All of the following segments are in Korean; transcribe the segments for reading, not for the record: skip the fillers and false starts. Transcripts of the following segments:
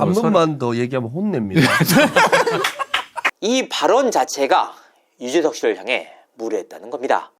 한 번만 더 얘기하면 혼냅니다. 이 발언 자체가 유재석 씨를 향해 무례했다는 겁니다.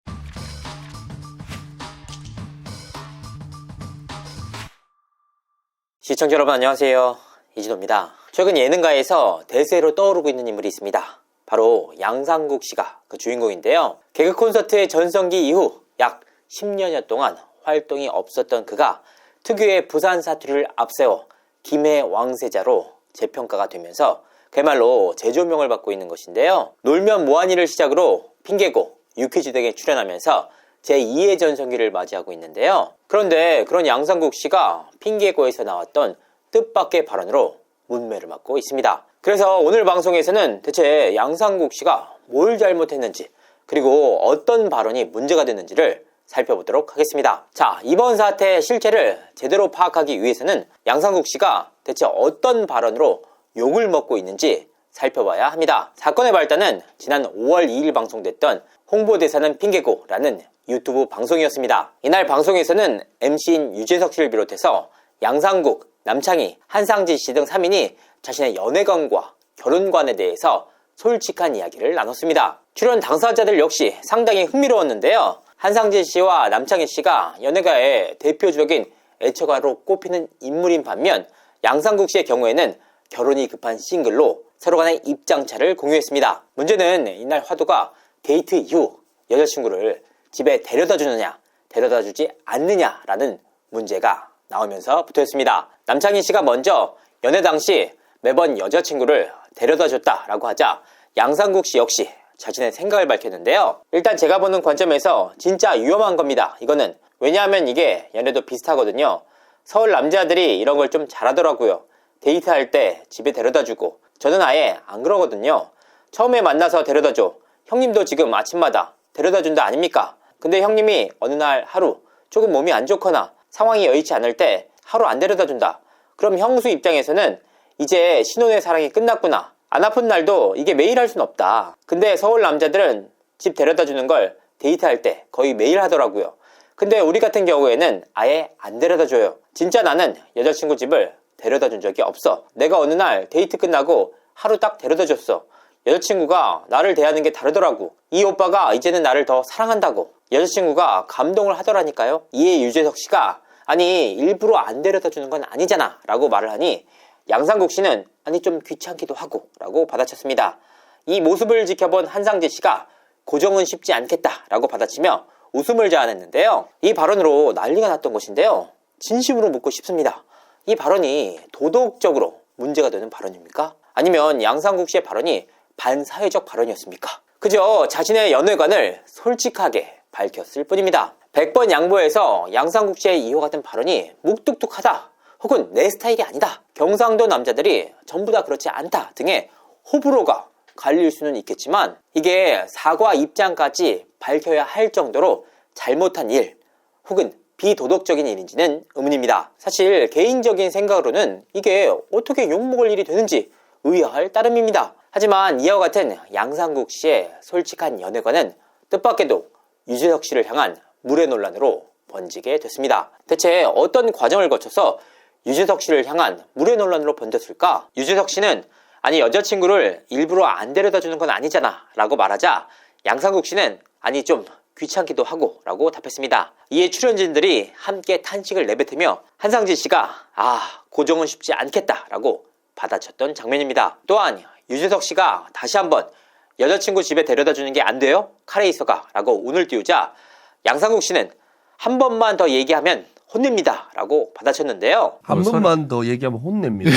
시청자 여러분 안녕하세요. 이진호입니다. 최근 예능가에서 대세로 떠오르고 있는 인물이 있습니다. 바로 양상국 씨가 그 주인공인데요. 개그 콘서트의 전성기 이후 약 10년여 동안 활동이 없었던 그가 특유의 부산 사투리를 앞세워 김해 왕세자로 재평가가 되면서 그야말로 재조명을 받고 있는 것인데요. 놀면 뭐하니를 시작으로 핑계고 유퀴즈 등에 출연하면서 제2의 전성기를 맞이하고 있는데요. 그런데 그런 양상국 씨가 핑계고에서 나왔던 뜻밖의 발언으로 문매를 맞고 있습니다. 그래서 오늘 방송에서는 대체 양상국 씨가 뭘 잘못했는지 그리고 어떤 발언이 문제가 됐는지를 살펴보도록 하겠습니다. 자, 이번 사태의 실체를 제대로 파악하기 위해서는 양상국 씨가 대체 어떤 발언으로 욕을 먹고 있는지 살펴봐야 합니다. 사건의 발단은 지난 5월 2일 방송됐던 홍보대사는 핑계고라는 유튜브 방송이었습니다. 이날 방송에서는 MC인 유재석 씨를 비롯해서 양상국, 남창희, 한상진 씨 등 3인이 자신의 연애관과 결혼관에 대해서 솔직한 이야기를 나눴습니다. 출연 당사자들 역시 상당히 흥미로웠는데요. 한상진 씨와 남창희 씨가 연예가의 대표적인 애처가로 꼽히는 인물인 반면 양상국 씨의 경우에는 결혼이 급한 싱글로 서로 간의 입장차를 공유했습니다. 문제는 이날 화두가 데이트 이후 여자친구를 집에 데려다 주느냐 데려다 주지 않느냐라는 문제가 나오면서 붙어있습니다. 남창희 씨가 먼저 연애 당시 매번 여자친구를 데려다 줬다라고 하자 양상국 씨 역시 자신의 생각을 밝혔는데요. 일단 제가 보는 관점에서 진짜 위험한 겁니다. 이거는 왜냐하면 이게 연애도 비슷하거든요. 서울 남자들이 이런 걸 좀 잘하더라고요. 데이트할 때 집에 데려다주고 저는 아예 안 그러거든요. 처음에 만나서 데려다줘. 형님도 지금 아침마다 데려다준다 아닙니까? 근데 형님이 어느 날 하루 조금 몸이 안 좋거나 상황이 여의치 않을 때 하루 안 데려다준다. 그럼 형수 입장에서는 이제 신혼의 사랑이 끝났구나. 안 아픈 날도 이게 매일 할 순 없다. 근데 서울 남자들은 집 데려다주는 걸 데이트할 때 거의 매일 하더라고요. 근데 우리 같은 경우에는 아예 안 데려다줘요. 진짜 나는 여자친구 집을 데려다준 적이 없어. 내가 어느 날 데이트 끝나고 하루 딱 데려다줬어. 여자친구가 나를 대하는 게 다르더라고. 이 오빠가 이제는 나를 더 사랑한다고. 여자친구가 감동을 하더라니까요. 이에 유재석 씨가 아니 일부러 안 데려다주는 건 아니잖아 라고 말을 하니 양상국 씨는 아니 좀 귀찮기도 하고 라고 받아쳤습니다. 이 모습을 지켜본 한상진 씨가 고정은 쉽지 않겠다 라고 받아치며 웃음을 자아냈는데요. 이 발언으로 난리가 났던 것인데요. 진심으로 묻고 싶습니다. 이 발언이 도덕적으로 문제가 되는 발언입니까? 아니면 양상국 씨의 발언이 반사회적 발언이었습니까? 그저 자신의 연애관을 솔직하게 밝혔을 뿐입니다. 100번 양보해서 양상국 씨의 이와 같은 발언이 묵뚝뚝하다 혹은 내 스타일이 아니다, 경상도 남자들이 전부 다 그렇지 않다 등의 호불호가 갈릴 수는 있겠지만 이게 사과 입장까지 밝혀야 할 정도로 잘못한 일 혹은 비도덕적인 일인지는 의문입니다. 사실 개인적인 생각으로는 이게 어떻게 욕먹을 일이 되는지 의아할 따름입니다. 하지만 이와 같은 양상국 씨의 솔직한 연애관은 뜻밖에도 유재석 씨를 향한 무례 논란으로 번지게 됐습니다. 대체 어떤 과정을 거쳐서 유재석 씨를 향한 무례 논란으로 번졌을까? 유재석 씨는 아니 여자친구를 일부러 안 데려다 주는 건 아니잖아 라고 말하자 양상국 씨는 아니 좀 귀찮기도 하고 라고 답했습니다. 이에 출연진들이 함께 탄식을 내뱉으며 한상진 씨가 고정은 쉽지 않겠다 라고 받아쳤던 장면입니다. 또한 유재석 씨가 다시 한번 여자친구 집에 데려다 주는 게 안 돼요? 카레이서가 라고 운을 띄우자 양상국 씨는 한 번만 더 얘기하면 혼냅니다 라고 받아쳤는데요. 한 번만 더 얘기하면 혼냅니다.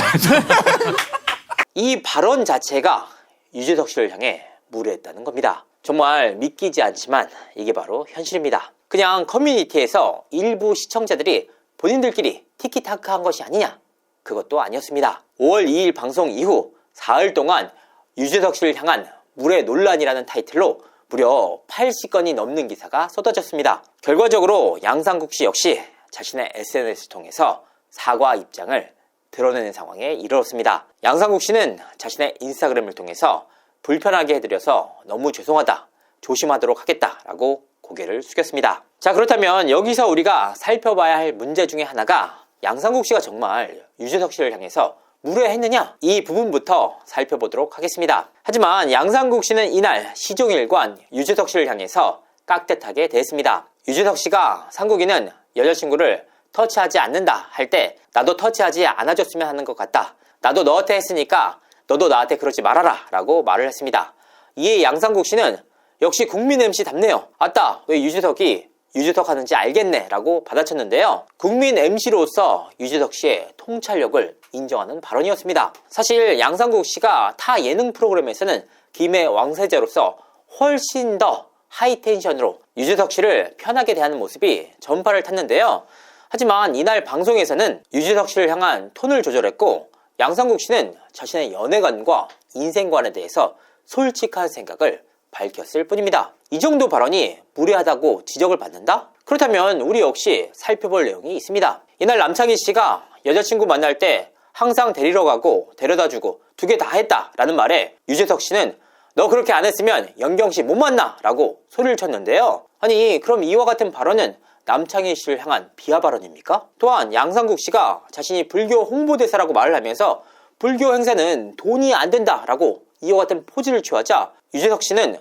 이 발언 자체가 유재석 씨를 향해 무례했다는 겁니다. 정말 믿기지 않지만 이게 바로 현실입니다. 그냥 커뮤니티에서 일부 시청자들이 본인들끼리 티키타카 한 것이 아니냐? 그것도 아니었습니다. 5월 2일 방송 이후 사흘 동안 유재석 씨를 향한 무례 논란이라는 타이틀로 무려 80건이 넘는 기사가 쏟아졌습니다. 결과적으로 양상국 씨 역시 자신의 SNS를 통해서 사과 입장을 드러내는 상황에 이르렀습니다. 양상국 씨는 자신의 인스타그램을 통해서 불편하게 해드려서 너무 죄송하다, 조심하도록 하겠다라고 고개를 숙였습니다. 자, 그렇다면 여기서 우리가 살펴봐야 할 문제 중에 하나가 양상국 씨가 정말 유재석 씨를 향해서 무례했느냐? 이 부분부터 살펴보도록 하겠습니다. 하지만 양상국 씨는 이날 시종일관 유재석 씨를 향해서 깍듯하게 대했습니다. 유재석 씨가 상국이는 여자친구를 터치하지 않는다 할 때 나도 터치하지 않아줬으면 하는 것 같다. 나도 너한테 했으니까 너도 나한테 그러지 말아라 라고 말을 했습니다. 이에 양상국 씨는 역시 국민 MC답네요. 아따 왜 유재석이 유재석 하는지 알겠네 라고 받아쳤는데요. 국민 MC로서 유재석 씨의 통찰력을 인정하는 발언이었습니다. 사실 양상국 씨가 타 예능 프로그램에서는 김해 왕세자로서 훨씬 더 하이텐션으로 유재석 씨를 편하게 대하는 모습이 전파를 탔는데요. 하지만 이날 방송에서는 유재석 씨를 향한 톤을 조절했고 양상국 씨는 자신의 연애관과 인생관에 대해서 솔직한 생각을 밝혔을 뿐입니다. 이 정도 발언이 무례하다고 지적을 받는다? 그렇다면 우리 역시 살펴볼 내용이 있습니다. 이날 남창희 씨가 여자친구 만날 때 항상 데리러 가고 데려다주고 2개 다 했다 라는 말에 유재석 씨는 너 그렇게 안 했으면 영경 씨 못 만나 라고 소리를 쳤는데요. 아니 그럼 이와 같은 발언은 남창희 씨를 향한 비하 발언입니까? 또한 양상국 씨가 자신이 불교 홍보대사라고 말을 하면서 불교 행사는 돈이 안 된다 라고 이와 같은 포즈를 취하자 유재석 씨는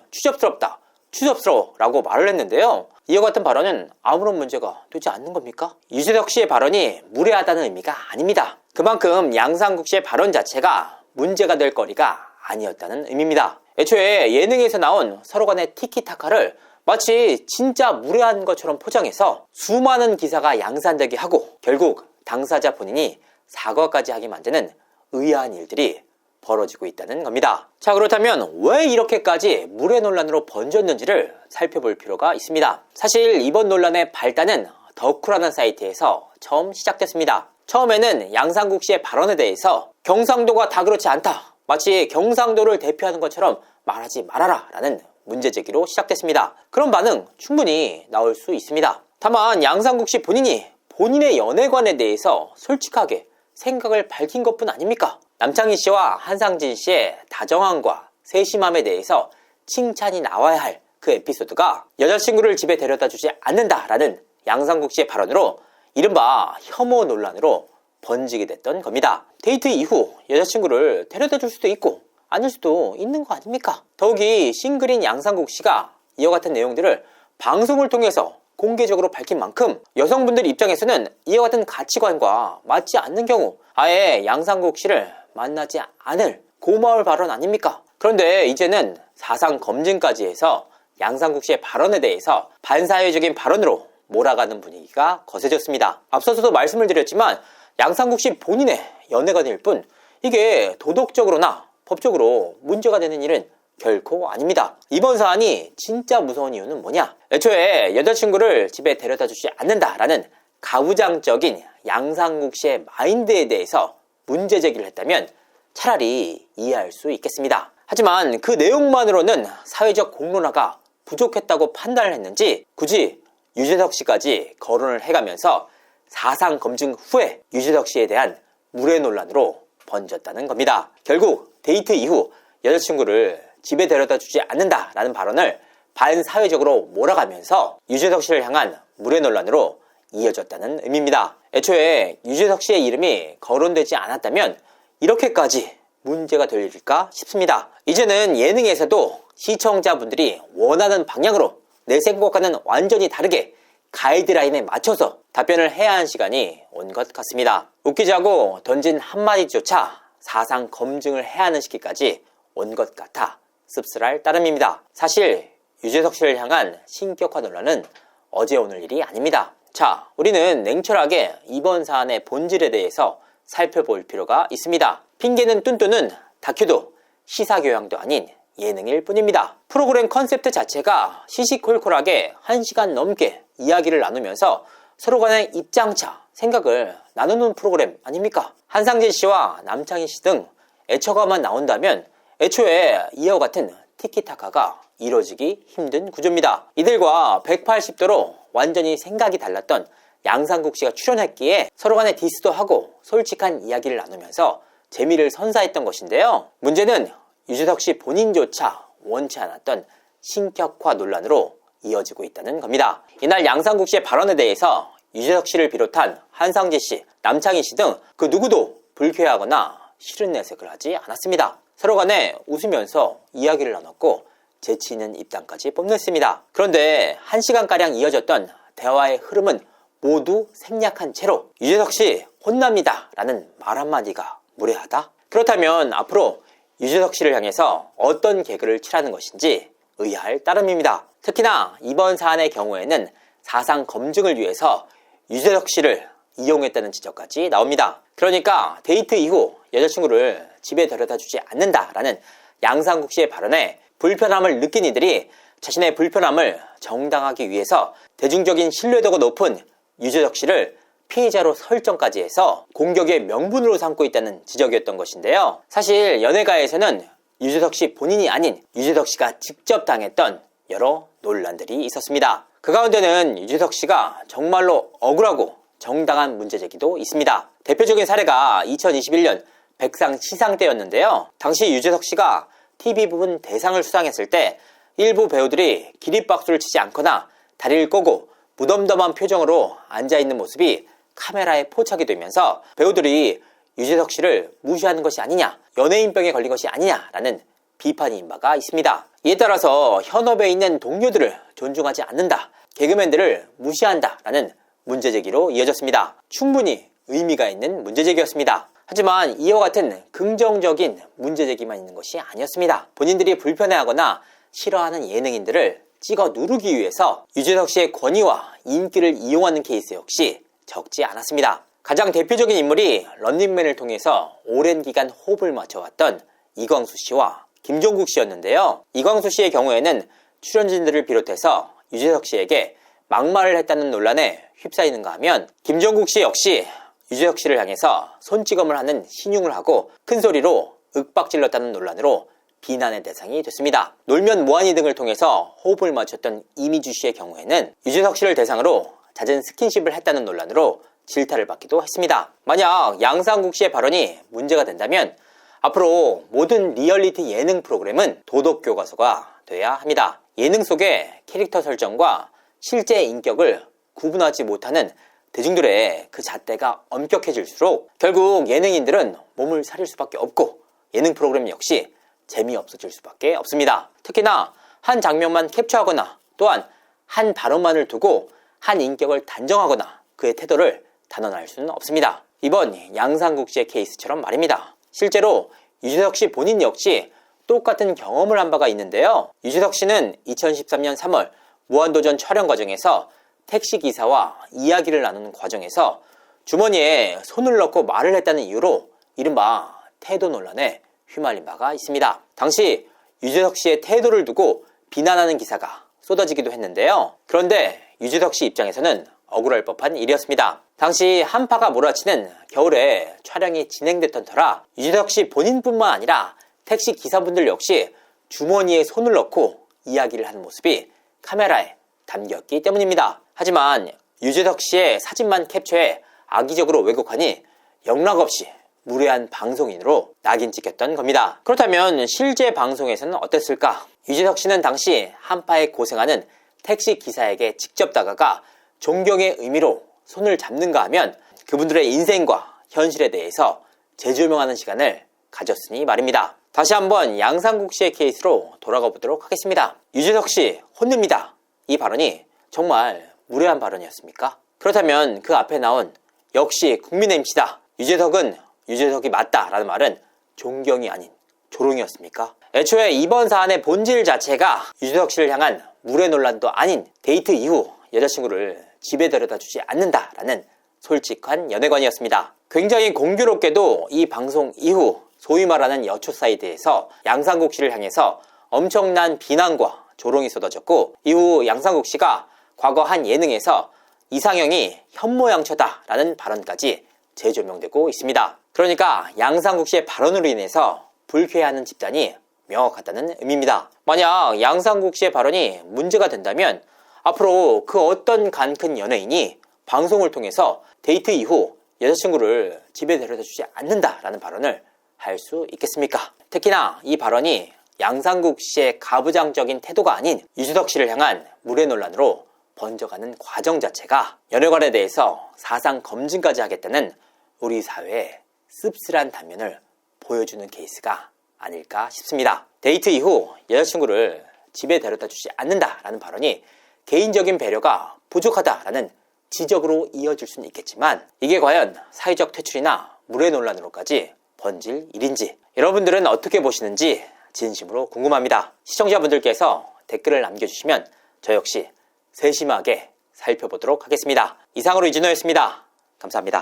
추접스러워 라고 말을 했는데요. 이와 같은 발언은 아무런 문제가 되지 않는 겁니까? 유재석 씨의 발언이 무례하다는 의미가 아닙니다. 그만큼 양상국 씨의 발언 자체가 문제가 될 거리가 아니었다는 의미입니다. 애초에 예능에서 나온 서로 간의 티키타카를 마치 진짜 무례한 것처럼 포장해서 수많은 기사가 양산되게 하고 결국 당사자 본인이 사과까지 하게 만드는 의아한 일들이 벌어지고 있다는 겁니다. 자, 그렇다면 왜 이렇게까지 무례 논란으로 번졌는지를 살펴볼 필요가 있습니다. 사실 이번 논란의 발단은 덕후라는 사이트에서 처음 시작됐습니다. 처음에는 양상국 씨의 발언에 대해서 경상도가 다 그렇지 않다. 마치 경상도를 대표하는 것처럼 말하지 말아라 라는 문제제기로 시작됐습니다. 그런 반응 충분히 나올 수 있습니다. 다만 양상국 씨 본인이 본인의 연애관에 대해서 솔직하게 생각을 밝힌 것뿐 아닙니까? 남창희 씨와 한상진 씨의 다정함과 세심함에 대해서 칭찬이 나와야 할 그 에피소드가 여자친구를 집에 데려다 주지 않는다라는 양상국 씨의 발언으로 이른바 혐오 논란으로 번지게 됐던 겁니다. 데이트 이후 여자친구를 데려다 줄 수도 있고 아닐 수도 있는 거 아닙니까? 더욱이 싱글인 양상국 씨가 이와 같은 내용들을 방송을 통해서 공개적으로 밝힌 만큼 여성분들 입장에서는 이와 같은 가치관과 맞지 않는 경우 아예 양상국 씨를 만나지 않을 고마울 발언 아닙니까? 그런데 이제는 사상 검증까지 해서 양상국 씨의 발언에 대해서 반사회적인 발언으로 몰아가는 분위기가 거세졌습니다. 앞서서도 말씀을 드렸지만 양상국 씨 본인의 연애관일 뿐 이게 도덕적으로나 법적으로 문제가 되는 일은 결코 아닙니다. 이번 사안이 진짜 무서운 이유는 뭐냐? 애초에 여자친구를 집에 데려다 주지 않는다라는 가부장적인 양상국 씨의 마인드에 대해서 문제 제기를 했다면 차라리 이해할 수 있겠습니다. 하지만 그 내용만으로는 사회적 공론화가 부족했다고 판단을 했는지 굳이 유재석 씨까지 거론을 해가면서 사상 검증 후에 유재석 씨에 대한 무례 논란으로 번졌다는 겁니다. 결국 데이트 이후 여자친구를 집에 데려다 주지 않는다라는 발언을 반사회적으로 몰아가면서 유재석 씨를 향한 무례 논란으로 이어졌다는 의미입니다. 애초에 유재석 씨의 이름이 거론되지 않았다면 이렇게까지 문제가 될 일일까 싶습니다. 이제는 예능에서도 시청자분들이 원하는 방향으로 내 생각과는 완전히 다르게 가이드라인에 맞춰서 답변을 해야 하는 시간이 온 것 같습니다. 웃기자고 던진 한마디조차 사상 검증을 해야 하는 시기까지 온 것 같아 씁쓸할 따름입니다. 사실 유재석 씨를 향한 신격화 논란은 어제 오늘 일이 아닙니다. 자, 우리는 냉철하게 이번 사안의 본질에 대해서 살펴볼 필요가 있습니다. 핑계는 뚠뚠은 다큐도 시사교양도 아닌 예능일 뿐입니다. 프로그램 컨셉트 자체가 시시콜콜하게 1시간 넘게 이야기를 나누면서 서로 간의 입장차, 생각을 나누는 프로그램 아닙니까? 한상진 씨와 남창희 씨 등 애처가만 나온다면 애초에 이와 같은 티키타카가 이루어지기 힘든 구조입니다. 이들과 180도로 완전히 생각이 달랐던 양상국 씨가 출연했기에 서로 간에 디스도 하고 솔직한 이야기를 나누면서 재미를 선사했던 것인데요. 문제는 유재석 씨 본인조차 원치 않았던 신격화 논란으로 이어지고 있다는 겁니다. 이날 양상국 씨의 발언에 대해서 유재석 씨를 비롯한 한상진 씨, 남창희 씨 등 그 누구도 불쾌하거나 싫은 내색을 하지 않았습니다. 서로 간에 웃으면서 이야기를 나눴고 재치 있는 입담까지 뽐냈습니다. 그런데 1시간가량 이어졌던 대화의 흐름은 모두 생략한 채로 유재석 씨 혼납니다 라는 말 한마디가 무례하다? 그렇다면 앞으로 유재석 씨를 향해서 어떤 개그를 칠하는 것인지 의아할 따름입니다. 특히나 이번 사안의 경우에는 사상 검증을 위해서 유재석 씨를 이용했다는 지적까지 나옵니다. 그러니까 데이트 이후 여자친구를 집에 데려다 주지 않는다라는 양상국 씨의 발언에 불편함을 느낀 이들이 자신의 불편함을 정당하기 위해서 대중적인 신뢰도가 높은 유재석 씨를 피해자로 설정까지 해서 공격의 명분으로 삼고 있다는 지적이었던 것인데요. 사실 연예가에서는 유재석 씨 본인이 아닌 유재석 씨가 직접 당했던 여러 논란들이 있었습니다. 그 가운데는 유재석 씨가 정말로 억울하고 정당한 문제 제기도 있습니다. 대표적인 사례가 2021년 백상 시상 때였는데요. 당시 유재석 씨가 TV 부분 대상을 수상했을 때 일부 배우들이 기립박수를 치지 않거나 다리를 꼬고 무덤덤한 표정으로 앉아있는 모습이 카메라에 포착이 되면서 배우들이 유재석 씨를 무시하는 것이 아니냐, 연예인병에 걸린 것이 아니냐라는 비판이 인 바가 있습니다. 이에 따라서 현업에 있는 동료들을 존중하지 않는다, 개그맨들을 무시한다라는 문제제기로 이어졌습니다. 충분히 의미가 있는 문제제기였습니다. 하지만 이와 같은 긍정적인 문제제기만 있는 것이 아니었습니다. 본인들이 불편해하거나 싫어하는 예능인들을 찍어 누르기 위해서 유재석 씨의 권위와 인기를 이용하는 케이스 역시 적지 않았습니다. 가장 대표적인 인물이 런닝맨을 통해서 오랜 기간 호흡을 맞춰왔던 이광수 씨와 김종국 씨였는데요. 이광수 씨의 경우에는 출연진들을 비롯해서 유재석 씨에게 막말을 했다는 논란에 휩싸이는가 하면 김종국 씨 역시 유재석 씨를 향해서 손찌검을 하는 신용을 하고 큰 소리로 윽박질렀다는 논란으로 비난의 대상이 됐습니다. 놀면 뭐하니 등을 통해서 호흡을 맞췄던 이미주 씨의 경우에는 유재석 씨를 대상으로 잦은 스킨십을 했다는 논란으로 질타를 받기도 했습니다. 만약 양상국 씨의 발언이 문제가 된다면 앞으로 모든 리얼리티 예능 프로그램은 도덕교과서가 돼야 합니다. 예능 속의 캐릭터 설정과 실제 인격을 구분하지 못하는 대중들의 그 잣대가 엄격해질수록 결국 예능인들은 몸을 사릴 수밖에 없고 예능 프로그램 역시 재미없어질 수밖에 없습니다. 특히나 한 장면만 캡처하거나 또한 한 발언만을 두고 한 인격을 단정하거나 그의 태도를 단언할 수는 없습니다. 이번 양상국 씨의 케이스처럼 말입니다. 실제로 유재석 씨 본인 역시 똑같은 경험을 한 바가 있는데요. 유재석 씨는 2013년 3월 무한도전 촬영 과정에서 택시기사와 이야기를 나누는 과정에서 주머니에 손을 넣고 말을 했다는 이유로 이른바 태도 논란에 휘말린 바가 있습니다. 당시 유재석 씨의 태도를 두고 비난하는 기사가 쏟아지기도 했는데요. 그런데 유재석 씨 입장에서는 억울할 법한 일이었습니다. 당시 한파가 몰아치는 겨울에 촬영이 진행됐던 터라 유재석 씨 본인뿐만 아니라 택시 기사분들 역시 주머니에 손을 넣고 이야기를 하는 모습이 카메라에 담겼기 때문입니다. 하지만 유재석 씨의 사진만 캡처해 악의적으로 왜곡하니 영락없이 무례한 방송인으로 낙인 찍혔던 겁니다. 그렇다면 실제 방송에서는 어땠을까? 유재석 씨는 당시 한파에 고생하는 택시 기사에게 직접 다가가 존경의 의미로 손을 잡는가 하면 그분들의 인생과 현실에 대해서 재조명하는 시간을 가졌으니 말입니다. 다시 한번 양상국 씨의 케이스로 돌아가 보도록 하겠습니다. 유재석 씨 혼냅니다. 이 발언이 정말 무례한 발언이었습니까? 그렇다면 그 앞에 나온 역시 국민 MC다, 유재석은 유재석이 맞다 라는 말은 존경이 아닌 조롱이었습니까? 애초에 이번 사안의 본질 자체가 유재석 씨를 향한 무례 논란도 아닌 데이트 이후 여자친구를 집에 데려다 주지 않는다라는 솔직한 연애관이었습니다. 굉장히 공교롭게도 이 방송 이후 소위 말하는 여초 사이드에서 양상국 씨를 향해서 엄청난 비난과 조롱이 쏟아졌고 이후 양상국 씨가 과거 한 예능에서 이상형이 현모양처다라는 발언까지 재조명되고 있습니다. 그러니까 양상국 씨의 발언으로 인해서 불쾌해하는 집단이 명확하다는 의미입니다. 만약 양상국 씨의 발언이 문제가 된다면 앞으로 그 어떤 간큰 연예인이 방송을 통해서 데이트 이후 여자친구를 집에 데려다 주지 않는다라는 발언을 할 수 있겠습니까? 특히나 이 발언이 양상국 씨의 가부장적인 태도가 아닌 유재석 씨를 향한 무례 논란으로 번져가는 과정 자체가 연예관에 대해서 사상 검증까지 하겠다는 우리 사회의 씁쓸한 단면을 보여주는 케이스가 아닐까 싶습니다. 데이트 이후 여자친구를 집에 데려다 주지 않는다라는 발언이 개인적인 배려가 부족하다라는 지적으로 이어질 수는 있겠지만 이게 과연 사회적 퇴출이나 물의 논란으로까지 번질 일인지 여러분들은 어떻게 보시는지 진심으로 궁금합니다. 시청자분들께서 댓글을 남겨주시면 저 역시 세심하게 살펴보도록 하겠습니다. 이상으로 이진호였습니다. 감사합니다.